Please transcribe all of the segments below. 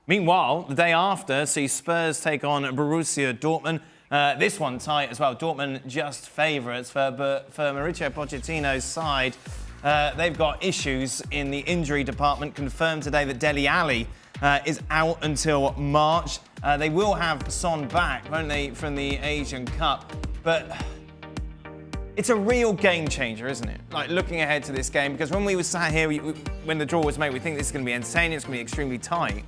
Meanwhile, the day after sees Spurs take on Borussia Dortmund. This one tight as well. Dortmund just favourites for Mauricio Pochettino's side. They've got issues in the injury department. Confirmed today that Dele Alli is out until March. They will have Son back, won't they, from the Asian Cup. But it's a real game changer, isn't it? Like, looking ahead to this game, because when we were sat here, when the draw was made, we think this is going to be entertaining, it's going to be extremely tight.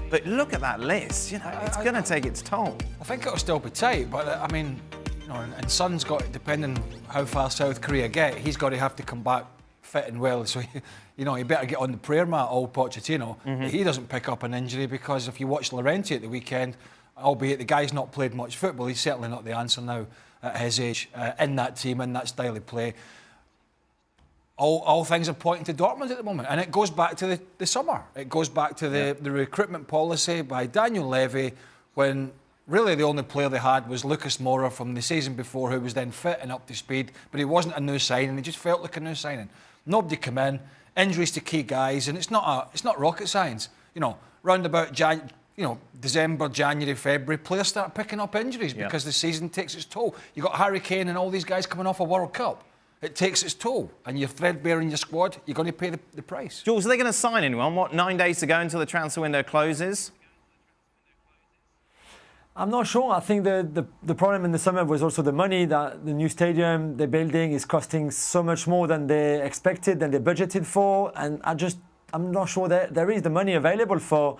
But look at that list, you know, it's going to take its toll. I think it'll still be tight, but I mean, you know, and Son's got, depending how far South Korea get, he's got to have to come back fit and well. So, you know, he better get on the prayer mat, old Pochettino, that he doesn't pick up an injury, because if you watch Llorente at the weekend, albeit the guy's not played much football, he's certainly not the answer now at his age, in that team, in that style of play. All things are pointing to Dortmund at the moment, and it goes back to the summer. It goes back to the recruitment policy by Daniel Levy, when really the only player they had was Lucas Moura from the season before, who was then fit and up to speed, but he wasn't a new signing. He just felt like a new signing. Nobody come in, injuries to key guys, and it's not rocket science. You know, round about December, January, February, players start picking up injuries because the season takes its toll. You got Harry Kane and all these guys coming off a World Cup. It takes its toll, and you're threadbare in your squad, you're going to pay the price. Jules, are they going to sign anyone? What, 9 days to go until the transfer window closes? I'm not sure. I think the problem in the summer was also the money. That the new stadium they're building is costing so much more than they expected, than they budgeted for, and I'm not sure that there is the money available for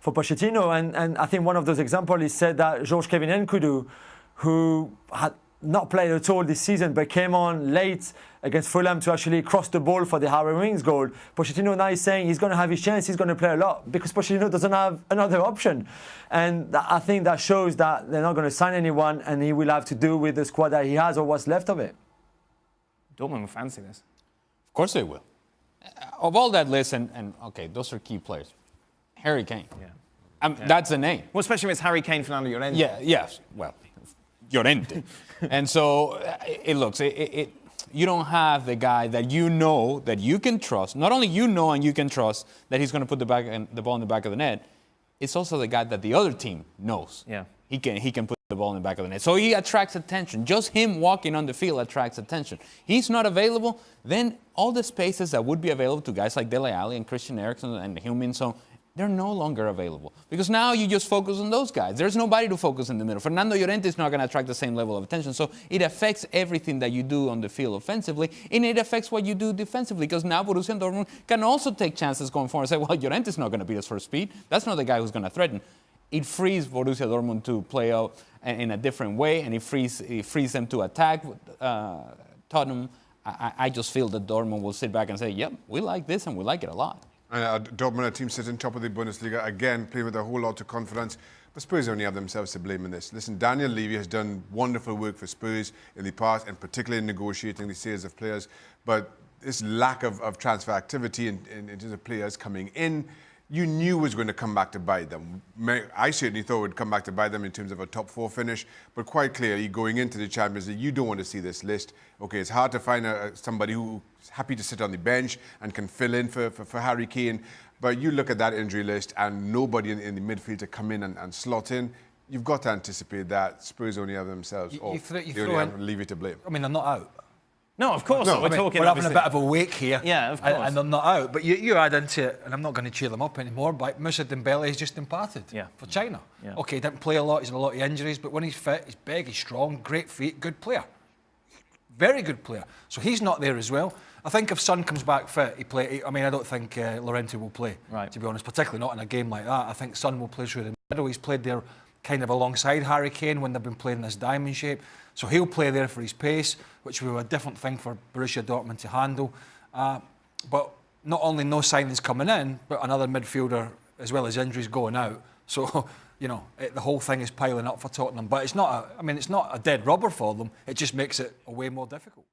Pochettino. And I think one of those examples is said that Georges-Kevin Nkoudou, who had not played at all this season, but came on late against Fulham to actually cross the ball for the Harry Wings goal. Pochettino now is saying he's going to have his chance, he's going to play a lot, because Pochettino doesn't have another option. And I think that shows that they're not going to sign anyone, and he will have to do with the squad that he has or what's left of it. Dortmund will fancy this. Of course they will. Of all that list, and okay, those are key players. Harry Kane. That's the name. Well, especially if it's Harry Kane, Fernando Llorente. Yes. Well, Llorente. And so it looks, you don't have the guy that you know that you can trust. Not only you know and you can trust that he's going to put the ball in the back of the net, it's also the guy that the other team knows. Yeah. He can put the ball in the back of the net. So he attracts attention. Just him walking on the field attracts attention. He's not available, then all the spaces that would be available to guys like Dele Alli and Christian Eriksen and Heung-min Son, they're no longer available. Because now you just focus on those guys. There's nobody to focus in the middle. Fernando Llorente is not going to attract the same level of attention. So it affects everything that you do on the field offensively, and it affects what you do defensively. Because now Borussia Dortmund can also take chances going forward and say, well, Llorente is not going to beat us for speed. That's not the guy who's going to threaten. It frees Borussia Dortmund to play out in a different way, and it frees them to attack Tottenham. I just feel that Dortmund will sit back and say, yep, we like this and we like it a lot. And Dortmund, a team sitting top of the Bundesliga, again, playing with a whole lot of confidence. But Spurs only have themselves to blame in this. Listen, Daniel Levy has done wonderful work for Spurs in the past, and particularly in negotiating the sales of players. But this lack of transfer activity in terms of players coming in, you knew was going to come back to bite them. I certainly thought it would come back to bite them in terms of a top 4 finish, but quite clearly, going into the Champions League, you don't want to see this list. Okay, it's hard to find somebody who's happy to sit on the bench and can fill in for Harry Kane, but you look at that injury list and nobody in the midfield to come in and slot in. You've got to anticipate that Spurs only have themselves, they only have Levy to blame. I mean, they're not out. No, of course not. We're having a bit of a wake here. Yeah, of course. And they're not out. But you add into it, and I'm not going to cheer them up anymore, but Moussa Dembele is just imparted for China. Yeah. Okay, he didn't play a lot, he's had a lot of injuries, but when he's fit, he's big, he's strong, great feet, good player. Very good player. So he's not there as well. I think if Son comes back fit, I don't think Llorente will play, to be honest, particularly not in a game like that. I think Son will play through the middle. He's played there kind of alongside Harry Kane when they've been playing this diamond shape. So he'll play there for his pace, which will be a different thing for Borussia Dortmund to handle. But not only no signings coming in, but another midfielder as well as injuries going out. So, you know, the whole thing is piling up for Tottenham. But it's not a dead rubber for them. It just makes it way more difficult.